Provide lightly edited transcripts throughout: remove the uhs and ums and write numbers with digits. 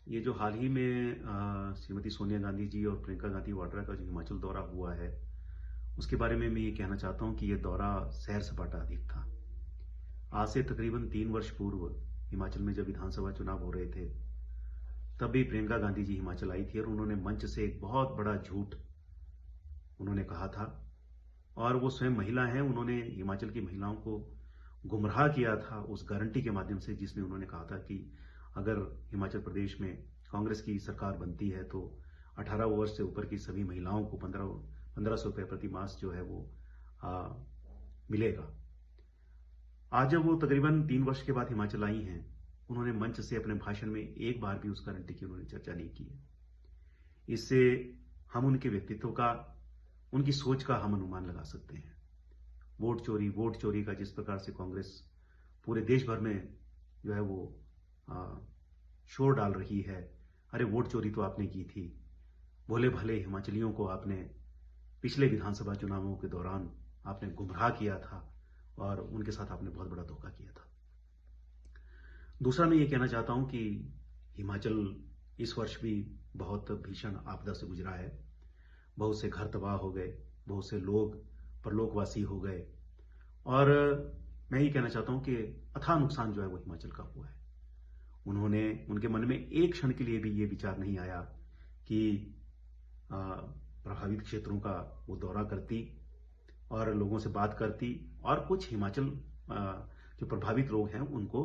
ये जो हाल ही में श्रीमती सोनिया गांधी जी और प्रियंका गांधी वाड्रा का जो हिमाचल दौरा हुआ है, उसके बारे में मैं ये कहना चाहता हूँ कि ये दौरा सैर सपाटा अधिक था। आज से तकरीबन 3 वर्ष पूर्व हिमाचल में जब विधानसभा चुनाव हो रहे थे, तब भी प्रियंका गांधी जी हिमाचल आई थी और उन्होंने मंच से एक बहुत बड़ा झूठ उन्होंने कहा था। और वो स्वयं महिला हैं, उन्होंने हिमाचल की महिलाओं को गुमराह किया था उस गारंटी के माध्यम से, जिसमें उन्होंने कहा था कि अगर हिमाचल प्रदेश में कांग्रेस की सरकार बनती है तो 18 वर्ष से ऊपर की सभी महिलाओं को 1500 रुपये प्रति मास जो है वो मिलेगा। आज जब वो तकरीबन 3 वर्ष के बाद हिमाचल आई हैं, उन्होंने मंच से अपने भाषण में एक बार भी उस गारंटी की उन्होंने चर्चा नहीं की है। इससे हम उनके व्यक्तित्व का, उनकी सोच का हम अनुमान लगा सकते हैं। वोट चोरी का जिस प्रकार से कांग्रेस पूरे देश भर में जो है वो शोर डाल रही है, अरे वोट चोरी तो आपने की थी, भोले भाले हिमाचलियों को आपने पिछले विधानसभा चुनावों के दौरान आपने गुमराह किया था और उनके साथ आपने बहुत बड़ा धोखा किया था। दूसरा मैं ये कहना चाहता हूं कि हिमाचल इस वर्ष भी बहुत भीषण आपदा से गुजरा है। बहुत से घर तबाह हो गए, बहुत से लोग परलोकवासी हो गए और मैं ये कहना चाहता हूं कि अथाह नुकसान जो है वो हिमाचल का हुआ है। उनके मन में एक क्षण के लिए भी ये विचार नहीं आया कि प्रभावित क्षेत्रों का वो दौरा करती और लोगों से बात करती और कुछ हिमाचल जो प्रभावित लोग हैं उनको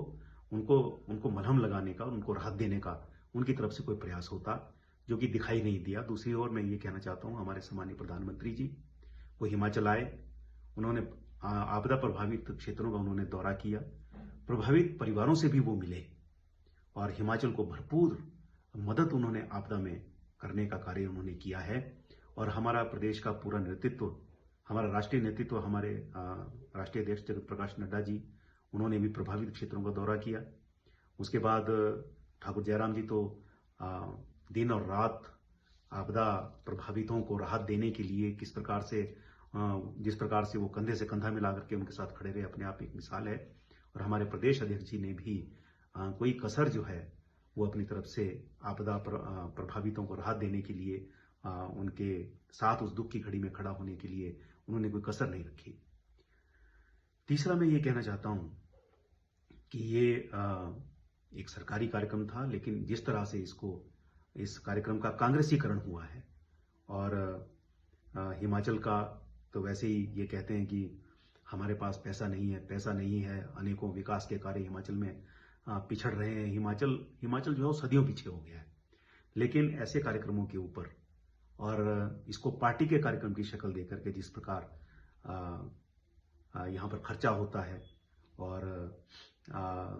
उनको उनको मलहम लगाने का, उनको राहत देने का उनकी तरफ से कोई प्रयास होता, जो कि दिखाई नहीं दिया। दूसरी ओर मैं ये कहना चाहता हूं, हमारे सम्मानीय प्रधानमंत्री जी वो हिमाचल आए, उन्होंने आपदा प्रभावित क्षेत्रों का उन्होंने दौरा किया, प्रभावित परिवारों से भी वो मिले और हिमाचल को भरपूर मदद उन्होंने आपदा में करने का कार्य उन्होंने किया है। और हमारा प्रदेश का पूरा नेतृत्व, हमारा राष्ट्रीय नेतृत्व, हमारे राष्ट्रीय अध्यक्ष जगत प्रकाश नड्डा जी, उन्होंने भी प्रभावित क्षेत्रों का दौरा किया। उसके बाद ठाकुर जयराम जी तो दिन और रात आपदा प्रभावितों को राहत देने के लिए किस प्रकार से, जिस प्रकार से वो कंधे से कंधा मिला करके उनके साथ खड़े रहे, अपने आप एक मिसाल है। और हमारे प्रदेश अध्यक्ष जी ने भी कोई कसर जो है वो अपनी तरफ से आपदा प्रभावितों को राहत देने के लिए, उनके साथ उस दुख की घड़ी में खड़ा होने के लिए उन्होंने कोई कसर नहीं रखी। तीसरा मैं ये कहना चाहता हूं कि ये एक सरकारी कार्यक्रम था, लेकिन जिस तरह से इस कार्यक्रम का कांग्रेसीकरण हुआ है और हिमाचल का तो वैसे ही ये कहते हैं कि हमारे पास पैसा नहीं है, अनेकों विकास के कार्य हिमाचल में पिछड़ रहे हैं। हिमाचल जो है वो सदियों पीछे हो गया है। लेकिन ऐसे कार्यक्रमों के ऊपर और इसको पार्टी के कार्यक्रम की शक्ल देकर के जिस प्रकार यहाँ पर खर्चा होता है और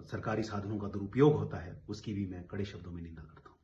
सरकारी साधनों का दुरुपयोग होता है, उसकी भी मैं कड़े शब्दों में निंदा करता हूँ।